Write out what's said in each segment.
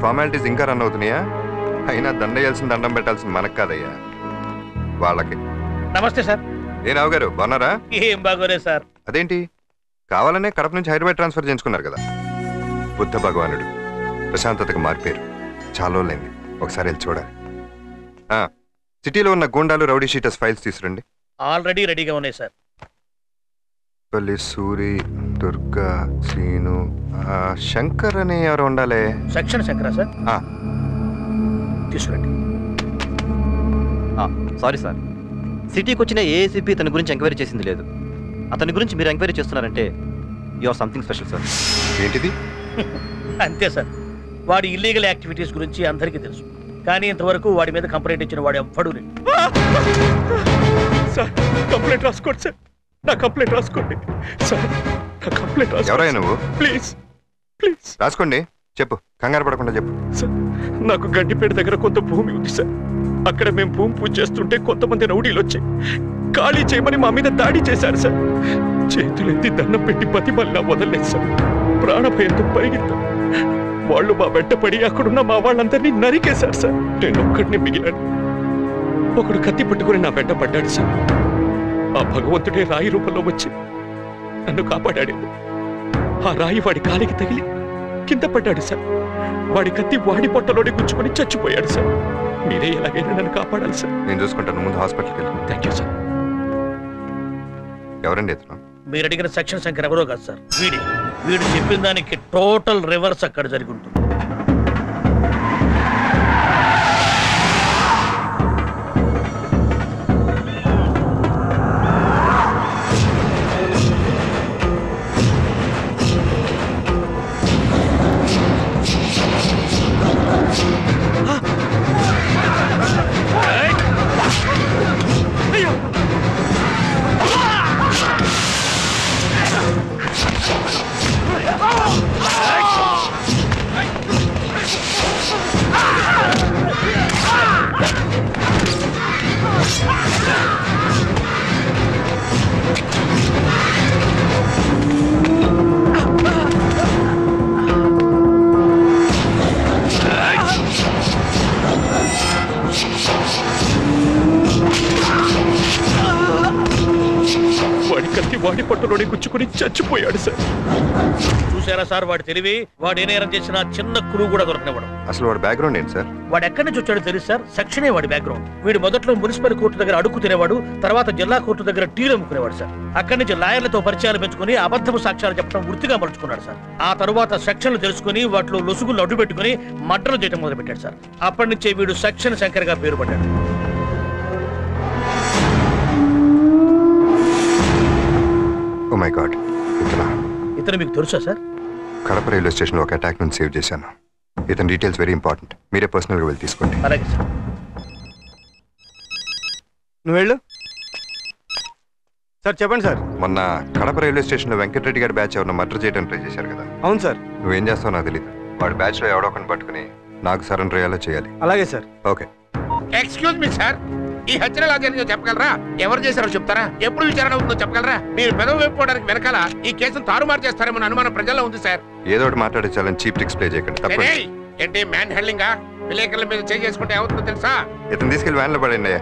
Formalities ఇంకా run అవుతున్నాయా? అయినా దండేయాల్సిన దండం పెట్టాల్సిన మనకు కాదయ్యా, వాళ్ళకి. నమస్తే సార్. ఏ రావు గారు బాగున్నారా? ఏం బాగోలేదు సార్. అదేంటి, కావాలనే కడప నుంచి హైదరాబాద్ ట్రాన్స్ఫర్ చేయించుకున్నారు కదా? బుద్ధ భగవానుడు ప్రశాంతతకు మారిపోయారు. చాలా రోజులైంది, ఒకసారి వెళ్ళి చూడాలి. సిటీలో ఉన్న గూండాలు రౌడీ షీటర్స్ ఫైల్స్ తీసుకురండి. ఆల్రెడీ రెడీగా ఉన్నాయి సార్. పల్లి, సూరి, దుర్గా, శ్రీను, శంకర్ అని ఎవరు ఉండాలి? సెక్షన్ శంకరా సార్? తీసుకురండి. సారీ సార్, సిటీకి వచ్చిన ఏఏసీపీ తన గురించి ఎంక్వైరీ చేసింది లేదు. అతని గురించి మీరు ఎంక్వైరీ చేస్తున్నారంటే you or something special sir. ఏంటిది? అంతే సార్, వాడి ఇల్లీగల్ యాక్టివిటీస్ గురించి అందరికీ తెలుసు, కానీ ఇంతవరకు వాడి మీద కంప్లైంట్ ఇచ్చిన వాడు ఎవ్వడూ లేదు. సార్ కంప్లైంట్ రాసుకోండి సార్, నా కంప్లైంట్ రాసుకోండి సార్, నా కంప్లైంట్ రాసుకోండి. ఎవరయ్యా నువ్వు? ప్లీజ్ ప్లీజ్ రాసుకోండి, చెప్పు, కంగారు పడకుండా చెప్పు. సార్ నాకు గడ్డిపేట దగ్గర కొంత భూమి ఉంది సార్. అక్కడ మేము భూమి పూజ చేస్తుంటే కొంతమంది రౌడీలు వచ్చి ఖాళీ చేయమని మా మీద దాడి చేశారు సార్. చేతులెత్తి దండం పెట్టి బతిమల్లా వదలలేదు సార్. ప్రాణభయంతో పరిగెత్తాం. వాళ్ళు మా వెంట పడి అక్కడున్న మా వాళ్ళందరినీ నరికేశారు సార్. నేను ఒక్కడిని మిగిలాను. ఒకడు కత్తి పట్టుకుని నా వెంట పడ్డాడు సార్. ఆ భగవంతుడే రాయి రూపంలో వచ్చి నన్ను కాపాడాడు. ఆ రాయి వాడి కాలికి తగిలి కింద పడ్డాడు సార్. వాడి కత్తి వాడి పొట్టలోనే గుచ్చుకొని చచ్చిపోయాడు సార్. మీరే ఎలాగైనా నన్ను కాపాడాలి సార్. నేను చూసుకుంటాను, ముందు హాస్పిటల్కి వెళ్ళి. Thank you sir. ఎవరండి ఇతను? మీరు అడిగిన సెక్షన్ శంకర్ ఎవరో కాదు సార్, వీడు చెప్పిన దానికి టోటల్ రివర్స్ అక్కడ జరిగి ఉంటుంది. వాడి పట్టులోనే గుచ్చుకుని చచ్చిపోయాడు సార్. చూసారా సార్ వాడి తెలివి? వాడు ఏ నేరం చేసిన చిన్న క్లూ కూడా దొరకనివ్వడం. అసలు వాడి బ్యాక్గ్రౌండ్ ఏంటి సార్? వాడు ఎక్కడి నుంచి వచ్చాడో తెలుసు సార్, సెక్షనే వాడి బ్యాక్గ్రౌండ్. వీడు మొదట్లో మున్సిపల్ కోర్టు దగ్గర అడుగు తినేవాడు, తర్వాత జిల్లా కోర్టు దగ్గర టీలు అమ్ముకునేవాడు సార్. అక్కడి నుంచి లాయర్లతో పరిచయాలు పెంచుకుని అబద్ధపు సాక్ష్యాలు చెప్పడం వృత్తిగా మలుచుకున్నాడు సార్. ఆ తర్వాత సెక్షన్లు తెలుసుకుని వాటిలో లొసుగులు అడ్డు పెట్టుకుని మర్డర్లు చేయడం మొదలుపెట్టాడు సార్. అప్పటి నుంచే వీడు సెక్షన్ శంకర్ గా పేరు పడ్డాడు. ఓ మై గాడ్, ఇతను మీకు తెలుసా సార్? కడప రైల్వే స్టేషన్లో ఒక అటాక్ నుంచి సేవ్ చేశాను. ఇతని డీటెయిల్స్ వెరీ ఇంపార్టెంట్, మీరే పర్సనల్గా వెళ్ళి తీసుకోండి. అలాగే సార్. నువ్వు వెళ్ళు సార్. చెప్పండి సార్. మొన్న కడప రైల్వే స్టేషన్లో వెంకటరెడ్డి గారి బ్యాచ్ ఎవరిని మర్డర్ చేయడానికి ట్రై చేశారు కదా? అవును సార్. నువ్వేం చేస్తావు నాకు తెలియదు. వాడి బ్యాచ్లో ఎవడో ఒకరిని పట్టుకుని నాకు సరెండర్ అయ్యేలా చేయాలి. అలాగే sir. Okay. Excuse me sir, ఈ హత్యలు ఎలా జరిగిందో చెప్పగలరా? ఎవరు చేశారో చెప్తారా? ఎప్పుడు విచారణ అవుతుందో చెప్పగలరా? మీరు పెదవి వేపుకోవడానికి వెనకాల ఈ కేసును తారుమారు చేస్తారేమో అనుమానం ప్రజల్లో ఉంది సార్. ఏదో ఒకటి మాట్లాడించాలని చీప్ ట్రిక్స్ ప్లే చేయకండి. తప్పండి. ఏంటి మ్యాన్ హ్యాండ్లింగా? విలేకరుల మీద చేసుకుంటే ఏమవుతుందో తెలుసా? ఇతను తీసుకెళ్లి వ్యాన్ లో పడండి.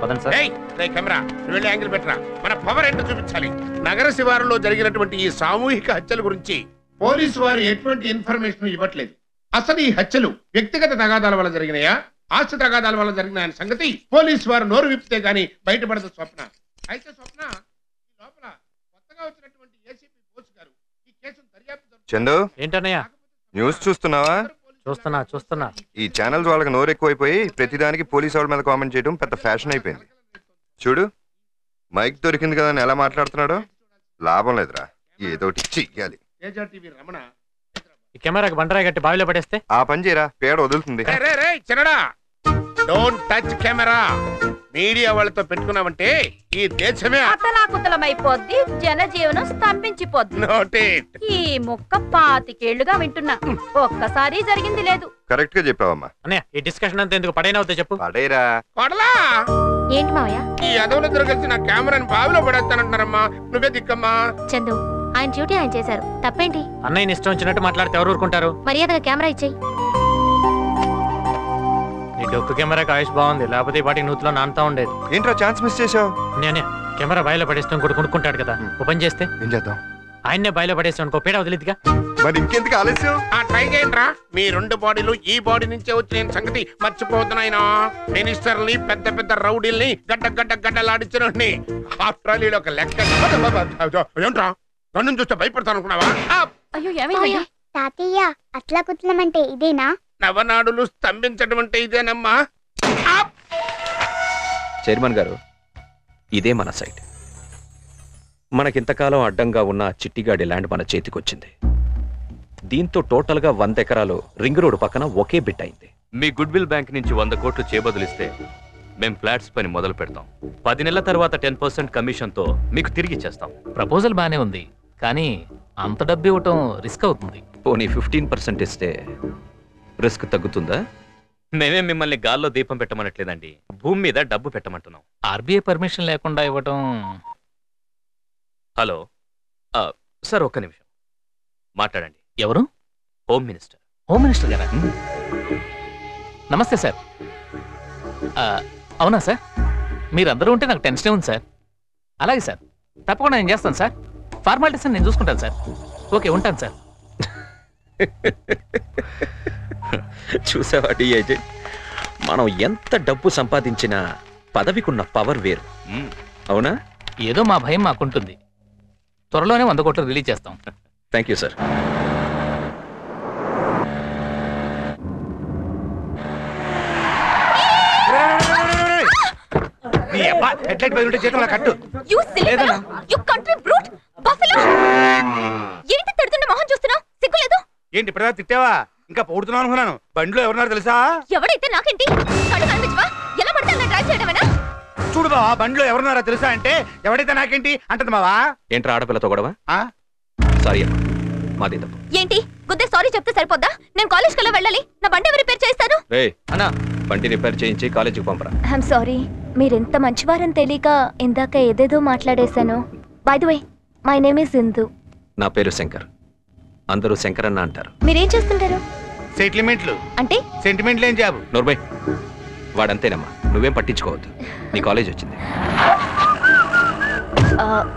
కెమెరా వెళ్ళి యాంగిల్ పెట్టరా, మన పవర్ ఏంటో చూపించాలి. నగర శివారులో జరిగినటువంటి ఈ సామూహిక హత్యల గురించి పోలీసు వారు ఎటువంటి ఇన్ఫర్మేషన్ ఇవ్వట్లేదు. అసలు ఈ హత్యలు వ్యక్తిగత తగాదాల వల్ల జరిగినాయా, ఆస్తి తగాదాల వల్ల జరిగిన సంగతి పోలీసు వారు నోరు విప్పితే గానీ బయటపడదు స్వప్న. అయితే స్వప్న, ఈ లోపల కొత్తగా వచ్చినటువంటి ఏసీపీ బోస్ గారు ఈ కేసును దర్యాప్తు. చందు, ఏంటన్నయ్య? న్యూస్ చూస్తున్నావా? చూస్తున్నా. ఈ ఛానల్స్ వాళ్ళకి నోరు ఎక్కువైపోయి ప్రతిదానికి పోలీసు వాళ్ళ మీద కామెంట్ చేయడం పెద్ద ఫ్యాషన్ అయిపోయింది. చూడు, మైక్ దొరికింది కదా అని ఎలా మాట్లాడుతున్నాడో. లాభం లేదురా, ఏదోటి చెయ్యాలి. రమణ, ఈ కెమెరాకి బండరాయి కట్టి బావిలో పడేస్తే ఆ పని చేయరా, పేడ వదులుతుంది. చిన్నడా, డోంట్ టచ్ కెమెరా. మీడియా వాళ్ళతో పెట్టుకున్నామంటే ఈ దేశమే అతలాకుతలమైపోద్ది, జనజీవనం స్తంభించిపోద్ది. నోటేట్. ఈ ముక్క 25 ఏళ్లుగా వింటున్నా, ఒక్కసారి జరిగింది లేదు. కరెక్ట్ గా చెప్పావమ్మా. అన్నయ్య, ఈ డిస్కషన్ అంతా ఎందుకు? పడైనా అవుతా చెప్పు. పడేరా. కొడలా, ఏంటి మావయ్య? ఈ అదవులిద్దరు కలిసి నా కెమెరాని బావిలో పడేస్తానంటున్నారమ్మా. నువ్వే దిక్కమ్మా. చందు, ఆయన డ్యూటీ ఆయన చేశారు, తప్పేంటి? అన్నయ్యని ఇష్టం వచ్చినట్టు మాట్లాడితే ఎవరు ఊరుకుంటారు? మర్యాదగా కెమెరా ఇచ్చేయి. నీ డొక్కు కెమెరాకి ఆయుష్ బాగుంది, లేకపోతే ఈ పాటికి నూతిలో నానుతా ఉండేది. ఏంట్రా ఛాన్స్ మిస్ చేసావు? నేనే కెమెరా బాయిలో పడేస్తాం కూడా కొనుక్కుంటాడు కదా, ఓపెన్ చేస్తే ఏం చేద్దాం? ఆయన్నే బాయిలో పడేస్తాం అనుకో, పేడ వదిలేదుగా. మరి ఇంకెందుకు ఆలస్యం? ట్రై చేయండి రా. మీ 2 బాడీలు ఈ బాడీ నుంచే వచ్చిన సంగతి మర్చిపోతున్నాయినా. మినిస్టర్ని, పెద్ద పెద్ద రౌడీల్ని గడ్డలాడించిన ఆఫ్టర్ ఆల్ ఒక లెక్క. ఏంట్రా నన్ను చూస్తే భయపడతాను అనుకున్నావా? అయ్యో ఏమైంది తాతయ్య? అట్లా కుట్టమంటే ఇదేనా? నవనాడులు స్తంభించడం అంటే ఇదేనమ్మా. చైర్మన్ గారు, ఇదే మన సైట్. మనకింతకాలం అడ్డంగా ఉన్న చిట్టిగాడి ల్యాండ్ మన చేతికొచ్చింది. దీంతో టోటల్గా 100 ఎకరాలు రింగ్ రోడ్ పక్కన ఒకే బిట్ అయింది. మీ గుడ్ విల్ బ్యాంక్ నుంచి 100 కోట్లు చేబదులిస్తే మేం ఫ్లాట్స్ పని మొదలు పెడతాం. 10 నెలల తర్వాత 10% కమిషన్తో మీకు తిరిగి ఇచ్చేస్తాం. ప్రపోజల్ బానే ఉంది, కానీ అంత డబ్బు ఇవ్వటం రిస్క్ అవుతుంది. పోనీ 15% ఇస్తే రిస్క్ తగ్గుతుందా? మేమే మిమ్మల్ని గాల్లో దీపం పెట్టమనట్లేదండి, భూమి మీద డబ్బు పెట్టమంటున్నాం. ఆర్బీఐ పర్మిషన్ లేకుండా ఇవ్వటం. హలో సార్, ఒక్క నిమిషం మాట్లాడండి. ఎవరు? Home minister. హోమ్ మినిస్టర్ గారా? నమస్తే సార్. అవునా సార్, మీరందరూ ఉంటే నాకు టెన్షనే ఉంది సార్. అలాగే సార్, తప్పకుండా నేను చేస్తాను సార్. ఫార్మాలిటీస్ నేను చూసుకుంటాను సార్. ఓకే, ఉంటాను సార్. చూసావా డిఐజీ, మనం ఎంత డబ్బు సంపాదించినా పదవికున్న పవర్ వేరు, అవునా? ఏదో మా భయం మాకుంటుంది. త్వరలోనే 100 కోట్లు రిలీజ్ చేస్తాం. Thank you sir. ఏంటి తిడుతున్న మొహం చూస్తున్నావు? సిగ్గులేదు? ఏంటి ఇప్పుడు తిట్టావా? ఇంకా పొడుతున్నాను అనుకున్నాను. బండిలో ఎవరున్నారు తెలుసా? ఎవడైతే నాకేంటి? కళ్ళు కనిపించవా? ఎలా పడితే అలా డ్రైవ్ చేయడమేనా? చూడు బావా, బండిలో ఎవరున్నారో తెలుసా అంటే ఎవడైతే నాకేంటి అంటది బావా. ఏంట్రా ఆడపిల్లతో గొడవ? సారీ అమ్మా, మాది తప్పు. ఏంటి గుద్దే సారీ చెప్తే సరిపోద్దా? నేను కాలేజ్కి ఎలా వెళ్ళాలి? నా బండి ఎవరు రిపేర్ చేస్తారు? అన్నా, బండి రిపేర్ చేయించి కాలేజీకి పంపరా. ఐఎమ్ సారీ, మీరెంత మంచివారని తెలియక ఇందాక ఏదేదో మాట్లాడేశాను. By the way, my name is Indu. నా పేరు శంకర్, అందరూ శంకర్ అన్న అంటారు. మీరేం చేస్తుంటారు? సెటిల్మెంట్లు అంటే సెంటిమెంట్లు ఏం జాబు? నోర్బై, వాడంతేనమ్మా, నువ్వేం పట్టించుకోవద్దు. నీ కాలేజ్ వచ్చింది.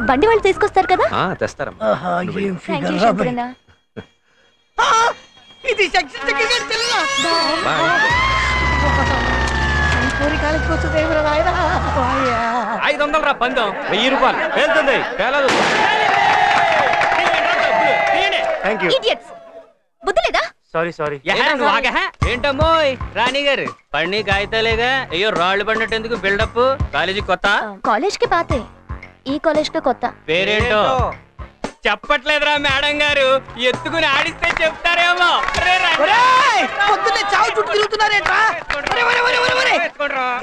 బండి వాళ్ళు తీసుకొస్తారు కదా? తెస్తారమ్మా. థ్యాంక్ యూ శంకరన్న. ఇది $500 పందెం, ₹1000 వెళ్తుంది. ఇడియట్స్, బుద్ధి లేదా? సారీ. ఏంటమ్మో రాణి గారు, పని కాగితాలేగా? అయ్యో రాళ్ళు పడినట్టు ఎందుకు బిల్డప్? కాలేజీ కొత్త? కాలేజ్ కి పాతే, ఈ కాలేజ్ కి కొత్త. పేరేంటో చెప్పట్లేదురా మేడం గారు, ఎత్తుకుని ఆడిస్తే చెప్తారేమో. చావు చుట్టూ తిరుగుతున్నారేట్రా?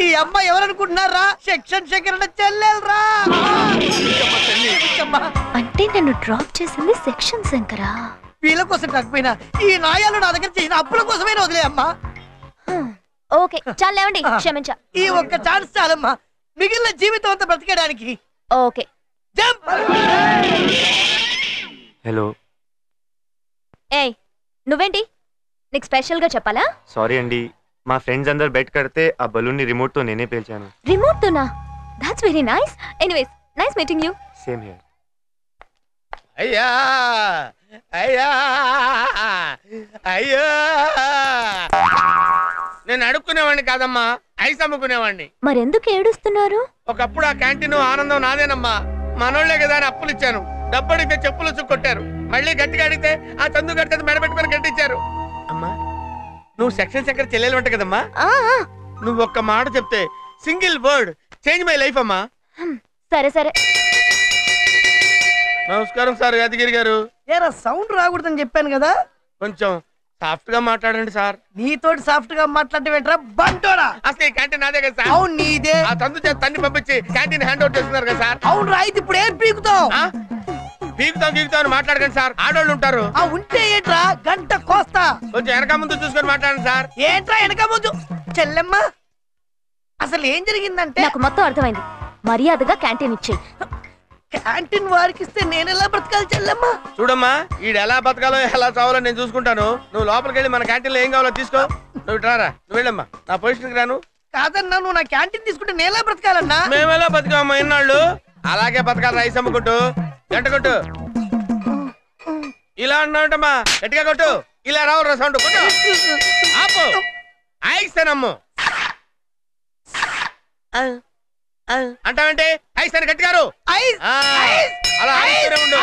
ఈ అమ్మాయి ఎవరనుకుంటున్నారా? సెక్షన్ శంకరన్న చెల్లెలరా. అంటే నన్ను డ్రాప్ చేసింది సెక్షన్ శంకరా? వీళ్ళ కోసం కాకపోయినా ఈ నాయాలు నా దగ్గర చేసిన అప్పుల కోసమైనా వదిలే అమ్మా. ఓకే చాలు, లేవండి, క్షమించా. ఈ ఒక్క ఛాన్స్ చాలమ్మా, మిగిలిన జీవితం అంతా బ్రతికేయడానికి. ఓకే. హలో. ఏయ్, నువ్వేంటి? నీకు స్పెషల్ గా చెప్పాలా? సారీ అండి, మా ఫ్రెండ్స్ అందరు బెట్ కడితే ఆ బలూన్ ని రిమోట్ తో నేనే పేల్చాను. రిమోట్ తోనా? That's very nice. Anyways, nice meeting you. Same here. అయ్యా అయ్యా అయ్యా, నేను అడుక్కునేవాడిని కాదమ్మా, ఐస్ అమ్ముకునేవాడిని. మరెందుకు ఏడుస్తున్నారు? ఒకప్పుడు ఆ క్యాంటీన్ ఆనందం నాదేనమ్మా. మనోళ్లే కదా అని అప్పులు ఇచ్చాను. డబ్బు అడిగితే చెప్పులు కొట్టారు. మళ్ళీ గట్టిగా అడిగితే ఆ చందు గడితే మెడబెట్టుకుని గట్టించారు. అమ్మా, నువ్వు సెక్షన్ శంకర్ చెల్లెలు అంట కదమ్మా. నువ్వు ఒక్క మాట చెప్తే, single word change my life అమ్మా. సరే సరే. నమస్కారం సార్ యాదగిరి గారు. ఏరా సౌండ్ రాకూడదని చెప్పాను కదా, కొంచెం సాఫ్ట్ గా మాట్లాడండి సార్. నీతోటి సాఫ్ట్ గా మాట్లాడటం బంటోడా? అసలు ఈ క్యాంటీన్ నాదే కదా సార్. అవును నీదే. ఆ తందు చేత తన్ని పంపించి క్యాంటీన్ హ్యాండ్ అవుట్ చేస్తున్నారు కదా సార్. అవును రా, అయితే ఇప్పుడు ఏం పీకుతావు? పీకుతాం మాట్లాడకండి సార్, ఆడోళ్ళు ఉంటారు. ఆ ఉంటే ఏంట్రా, గంట కోస్తా. కొంచెం వెనక ముందు చూసుకొని మాట్లాడండి సార్. ఏంట్రా వెనక ముందు? చెల్లెమ్మ, అసలు ఏం జరిగిందంటే? నాకు మొత్తం అర్థమైంది. మర్యాదగా క్యాంటీన్ ఇచ్చేయి. క్యాంటీన్ వారికి ఇస్తే నేను ఎలా బ్రతకాలి చెల్లెమ్మ? చూడమ్మా, ఈడు ఎలా బతకాలో ఎలా చావాలో నేను చూసుకుంటాను. నువ్వు లోపలికి వెళ్ళి మన క్యాంటీన్ లో ఏం కావాలో తీసుకో. నువ్వు ఇట్రారా, నువ్వు వెళ్ళమ్మా, నా పొజిషన్కి రాను. కాదన్నా, నువ్వు నా క్యాంటీన్ తీసుకుంటే నేలా బ్రతకాలన్నా? మేమెలా బతికామమ్మా ఇన్నాళ్ళు, అలాగే బతకాలి. రైస్ అమ్ముకుంటూ గంట కొట్టు. ఇలా అన్నావుంటమ్మా, గట్టిగా కొట్టు. ఇలా రావు సౌండ్ కొట్టు. ఆపు. ఐస్తానమ్ము అంటావంటే ఐస్తాను గట్టిగారు. అలా ఉండు.